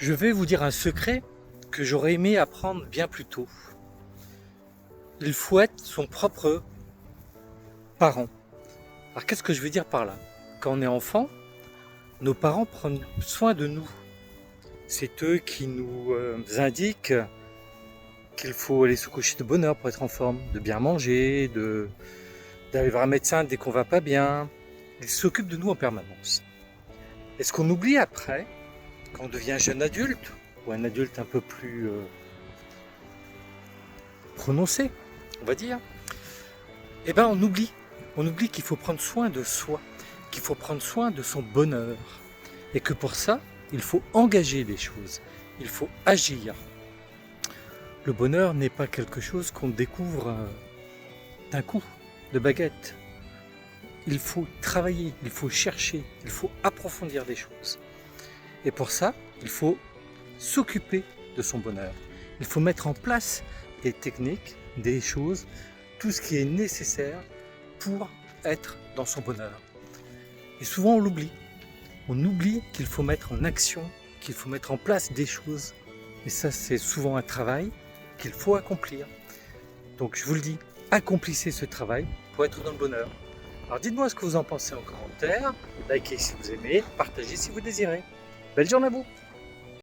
Je vais vous dire un secret que j'aurais aimé apprendre bien plus tôt. Il faut être son propre parent. Alors qu'est-ce que je veux dire par là? Quand on est enfant, nos parents prennent soin de nous. C'est eux qui nous indiquent qu'il faut aller se coucher de bonne heure pour être en forme, de bien manger, d'aller voir un médecin dès qu'on va pas bien. Ils s'occupent de nous en permanence. Est-ce qu'on oublie après, quand on devient jeune adulte, ou un adulte un peu plus prononcé, on va dire, eh ben on oublie qu'il faut prendre soin de soi, qu'il faut prendre soin de son bonheur, et que pour ça, il faut engager des choses, il faut agir. Le bonheur n'est pas quelque chose qu'on découvre d'un coup, de baguette. Il faut travailler, il faut chercher, il faut approfondir des choses. Et pour ça, il faut s'occuper de son bonheur. Il faut mettre en place des techniques, des choses, tout ce qui est nécessaire pour être dans son bonheur. Et souvent on l'oublie. On oublie qu'il faut mettre en action, qu'il faut mettre en place des choses. Et ça, c'est souvent un travail qu'il faut accomplir. Donc je vous le dis, accomplissez ce travail pour être dans le bonheur. Alors dites-moi ce que vous en pensez en commentaire, likez si vous aimez, partagez si vous désirez. Belle journée à vous!